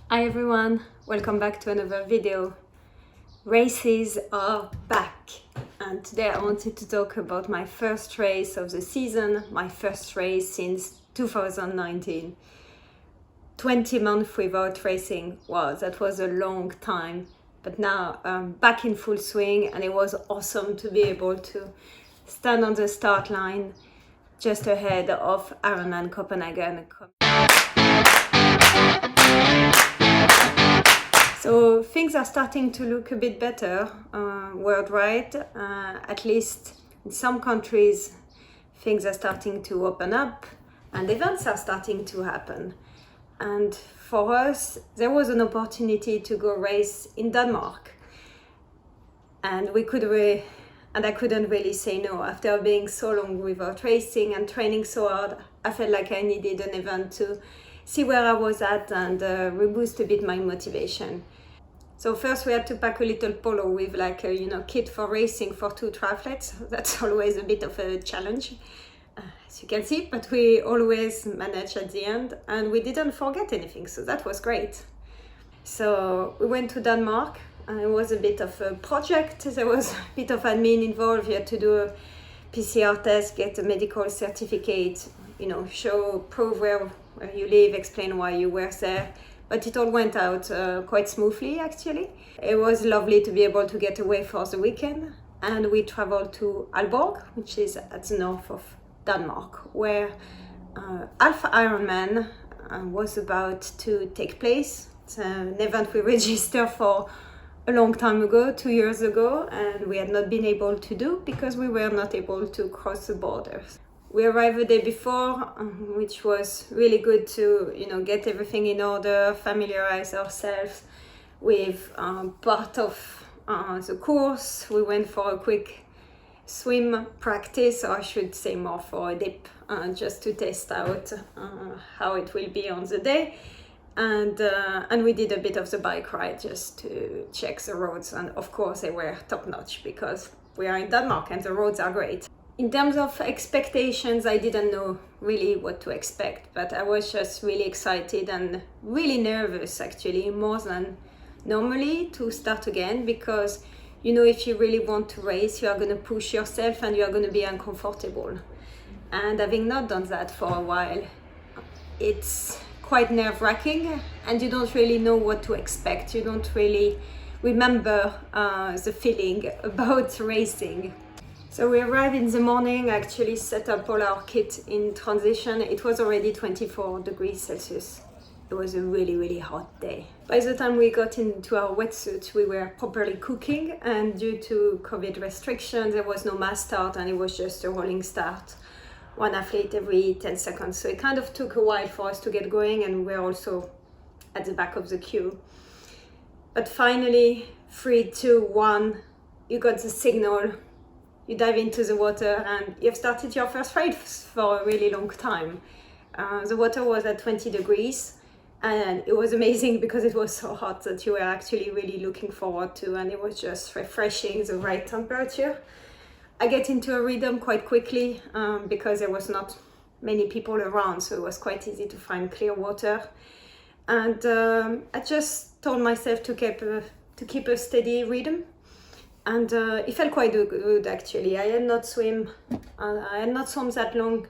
Hi everyone, welcome back to another video. Races are back, and today I wanted to talk about my first race of the season, my first race since 2019. 20 months without racing, wow, that was a long time, but now I'm back in full swing and it was awesome to be able to stand on the start line just ahead of Ironman Copenhagen. So things are starting to look a bit better worldwide. At least in some countries, things are starting to open up and events are starting to happen. And for us, there was an opportunity to go race in Denmark. And I couldn't really say no. After being so long without racing and training so hard, I felt like I needed an event to see where I was at and reboost a bit my motivation. So first we had to pack a little polo with like a kit for racing for 2 triathletes. That's always a bit of a challenge, as you can see, but we always manage at the end and we didn't forget anything, so that was great. So we went to Denmark and it was a bit of a project. There was a bit of admin involved. You had to do a PCR test, get a medical certificate, prove where you live, explain why you were there. But it all went out quite smoothly, actually. It was lovely to be able to get away for the weekend. And we traveled to Aalborg, which is at the north of Denmark, where Alpha Ironman was about to take place. It's an event we registered for a long time ago, 2 years ago, and we had not been able to do because we were not able to cross the borders. We arrived the day before, which was really good to get everything in order, familiarize ourselves with part of the course. We went for a quick swim practice, or I should say more for a dip, just to test out how it will be on the day. And we did a bit of the bike ride just to check the roads, and of course they were top notch because we are in Denmark and the roads are great. In terms of expectations, I didn't know really what to expect, but I was just really excited and really nervous, actually, more than normally, to start again, because if you really want to race, you are going to push yourself and you are going to be uncomfortable. And having not done that for a while, it's quite nerve-wracking and you don't really know what to expect. You don't really remember the feeling about racing. So we arrived in the morning, actually set up all our kit in transition. It was already 24 degrees Celsius. It was a really, really hot day. By the time we got into our wetsuits, we were properly cooking, and due to COVID restrictions, there was no mass start and it was just a rolling start. One athlete every 10 seconds. So it kind of took a while for us to get going, and we're also at the back of the queue. But finally, 3, 2, 1, you got the signal. You dive into the water and you've started your first race for a really long time. The water was at 20 degrees and it was amazing because it was so hot that you were actually really looking forward to, and it was just refreshing, the right temperature. I get into a rhythm quite quickly because there was not many people around, so it was quite easy to find clear water. And I just told myself to keep a steady rhythm. And it felt quite good, actually. I had not swum that long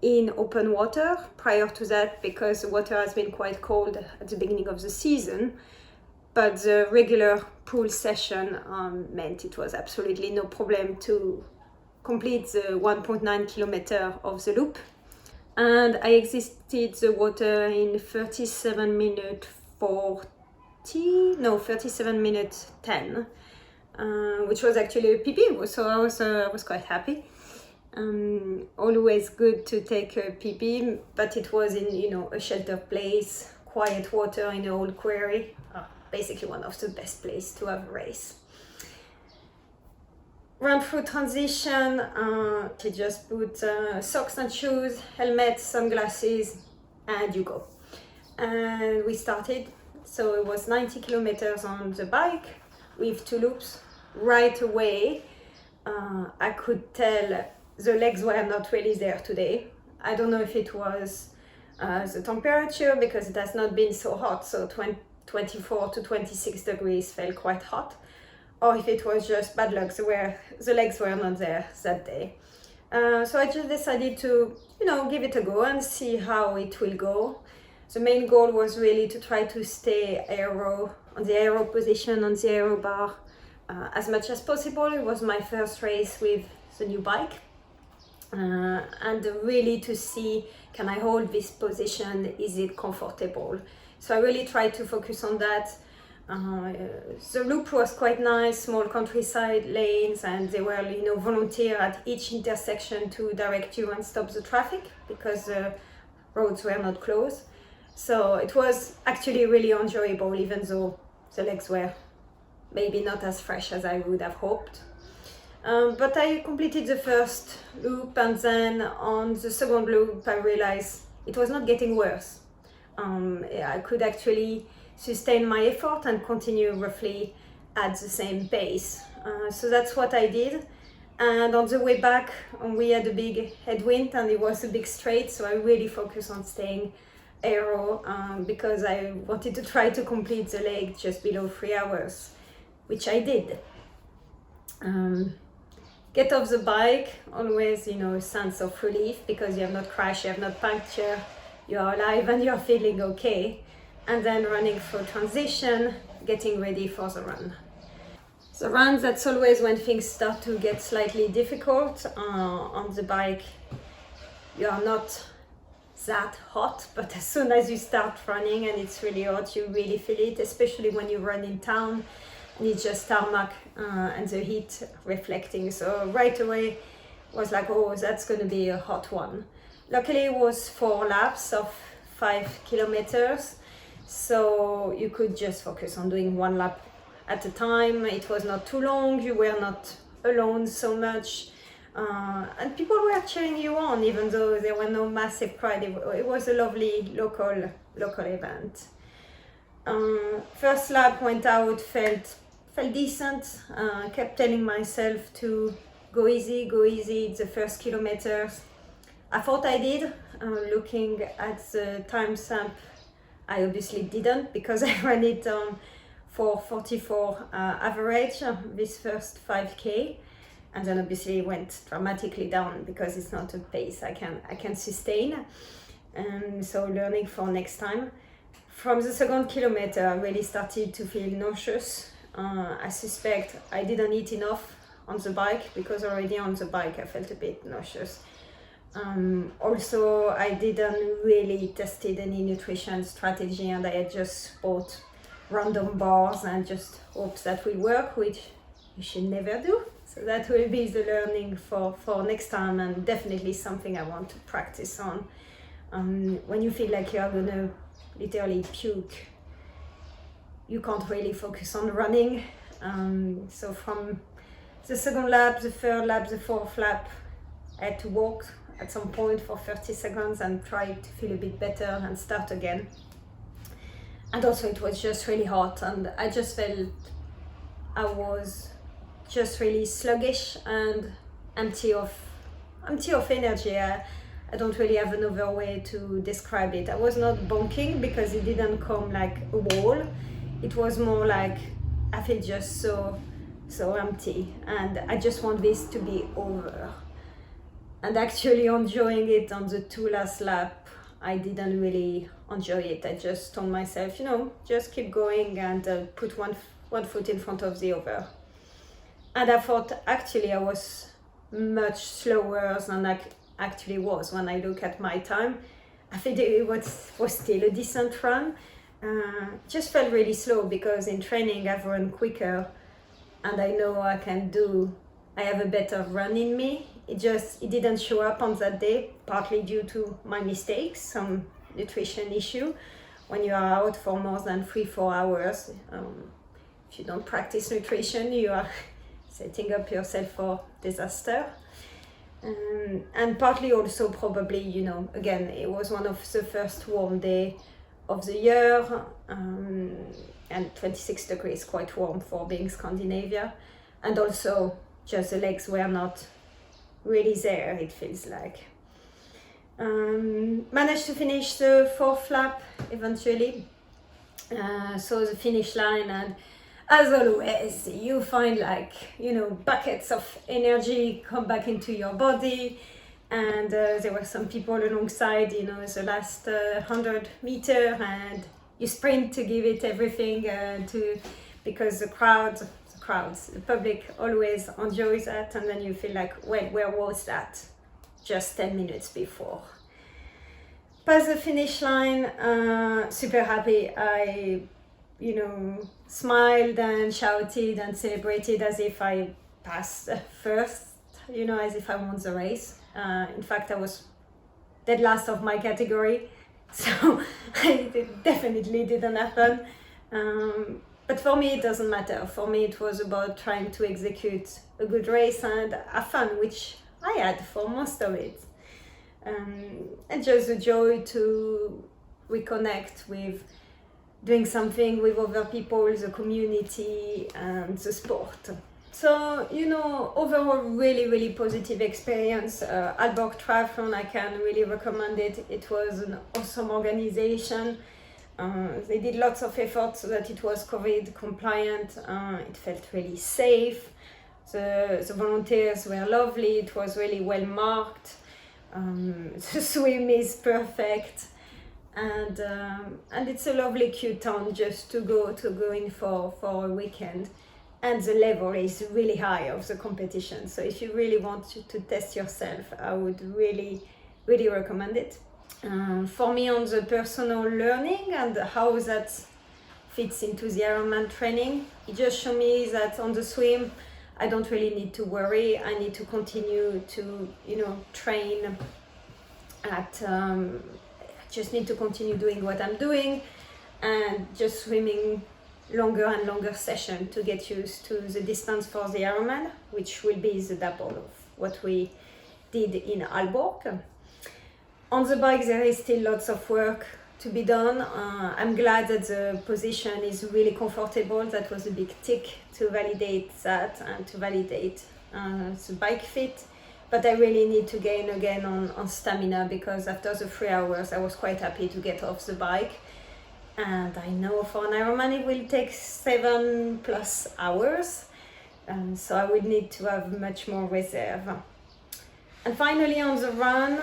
in open water prior to that because the water has been quite cold at the beginning of the season. But the regular pool session meant it was absolutely no problem to complete the 1.9 kilometer of the loop. And I exited the water in 37 minutes 10. Which was actually a PB, so I was quite happy. Always good to take a PB, but it was in a sheltered place, quiet water in an old quarry. Basically one of the best places to have a race. Run through transition. You just put socks and shoes, helmet, sunglasses, and you go. And we started. So it was 90 kilometers on the bike with 2 loops. Right away, I could tell the legs were not really there today. I don't know if it was the temperature, because it has not been so hot, so 24 to 26 degrees felt quite hot, or if it was just bad luck, the legs were not there that day. So I just decided to, give it a go and see how it will go. The main goal was really to try to stay on the aero position, on the aero bar, as much as possible. It was my first race with the new bike, and really to see, can I hold this position? Is it comfortable? So I really tried to focus on that. The loop was quite nice, small countryside lanes, and they were, volunteer at each intersection to direct you and stop the traffic because the roads were not closed. So it was actually really enjoyable, even though the legs were maybe not as fresh as I would have hoped. But I completed the first loop, and then on the second loop I realized it was not getting worse. I could actually sustain my effort and continue roughly at the same pace. So that's what I did. And on the way back, we had a big headwind and it was a big straight, so I really focused on staying aero because I wanted to try to complete the leg just below 3 hours, which I did. Get off the bike, always, a sense of relief because you have not crashed, you have not punctured, you are alive and you're feeling okay. And then running for transition, getting ready for the run. The run, that's always when things start to get slightly difficult. On the bike, you are not that hot, but as soon as you start running and it's really hot, you really feel it, especially when you run in town and it's just tarmac and the heat reflecting. So right away was like, oh, that's going to be a hot one. Luckily it was 4 laps of 5 kilometers, so you could just focus on doing 1 lap at a time. It was not too long, you were not alone so much. And people were cheering you on, even though there were no massive crowd. It was a lovely local event. First lap went out, felt decent. Kept telling myself to go easy. The first kilometers, I thought I did. Looking at the time stamp, I obviously didn't because I ran it on 4:44 average this first 5k. And then obviously it went dramatically down because it's not a pace I can sustain. And so learning for next time. From the second kilometer, I really started to feel nauseous. I suspect I didn't eat enough on the bike because already on the bike I felt a bit nauseous. Also, I didn't really tested any nutrition strategy, and I had just bought random bars and just hopes that will work, which you should never do. So that will be the learning for next time, and definitely something I want to practice on. When you feel like you are gonna literally puke, you can't really focus on running. So from the second lap, the third lap, the fourth lap, I had to walk at some point for 30 seconds and try to feel a bit better and start again. And also it was just really hot, and I just felt I was just really sluggish and empty of energy. I don't really have another way to describe it. I was not bonking because it didn't come like a wall. It was more like I feel just so empty, and I just want this to be over. And actually enjoying it on the 2 last lap, I didn't really enjoy it. I just told myself, just keep going and put one foot in front of the other. And I thought actually I was much slower than I actually was when I look at my time. I think it was still a decent run. Just felt really slow because in training I've run quicker, and I know I have a better run in me. It didn't show up on that day, partly due to my mistakes, some nutrition issue. When you are out for more than 3-4 hours, if you don't practice nutrition, you are setting up yourself for disaster. And partly also probably, again, it was one of the first warm day of the year, and 26 degrees, quite warm for being Scandinavia. And also just the legs were not really there, it feels like. Managed to finish the 4th lap eventually. So the finish line, and as always, you find like, you know, buckets of energy come back into your body. And there were some people alongside, you know, the last 100 meter, and you sprint to give it everything because the public always enjoys that, and then you feel like, well, where was that just 10 minutes before? Past the finish line, super happy. I, you know, smiled and shouted and celebrated as if I passed first, you know, as if I won the race. In fact, I was dead last of my category, so it definitely didn't happen. But for me, it doesn't matter. For me, it was about trying to execute a good race and have fun, which I had for most of it. And just the joy to reconnect with doing something with other people, the community, and the sport. So, you know, overall, really, really positive experience. Aalborg Triathlon, I can really recommend it. It was an awesome organization. They did lots of effort so that it was COVID compliant. It felt really safe. The volunteers were lovely. It was really well marked. The swim is perfect. And it's a lovely, cute town just to go in for a weekend. And the level is really high of the competition. So if you really want to test yourself, I would really, really recommend it. For me, on the personal learning and how that fits into the Ironman training, it just showed me that on the swim, I don't really need to worry. I need to continue to, you know, train at, just need to continue doing what I'm doing and just swimming longer and longer session to get used to the distance for the Ironman, which will be the double of what we did in Aalborg. On the bike, there is still lots of work to be done. I'm glad that the position is really comfortable. That was a big tick to validate that and to validate the bike fit. But I really need to gain again on stamina, because after the 3 hours, I was quite happy to get off the bike. And I know for an Ironman it will take 7+ hours. So I will need to have much more reserve. And finally, on the run,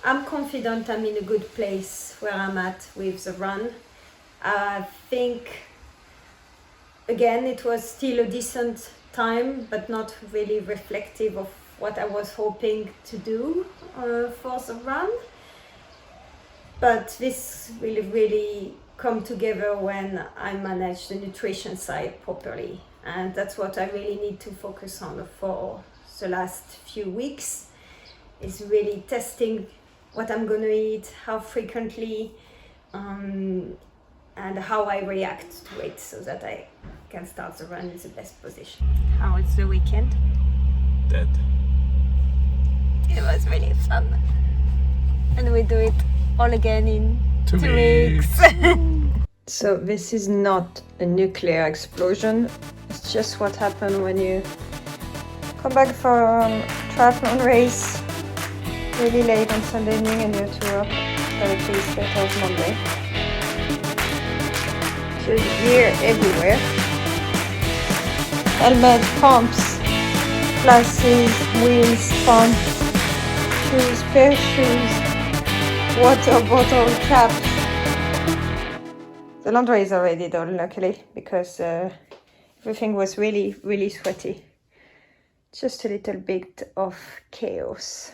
I'm confident I'm in a good place where I'm at with the run. I think, again, it was still a decent time, but not really reflective of what I was hoping to do for the run. But this will really come together when I manage the nutrition side properly. And that's what I really need to focus on for the last few weeks, is really testing what I'm going to eat, how frequently, and how I react to it, so that I can start the run in the best position. How was the weekend? Dead. It was really fun. And we do it all again in 2 weeks. So this is not a nuclear explosion. It's just what happened when you come back from a triathlon race really late on Sunday evening and you have to work directly straight out Monday. Just gear everywhere. Helmet, pumps, glasses, wheels, pumps, shoes, spare shoes, water bottle, cap. The laundry is already done, luckily, because everything was really, really sweaty. Just a little bit of chaos.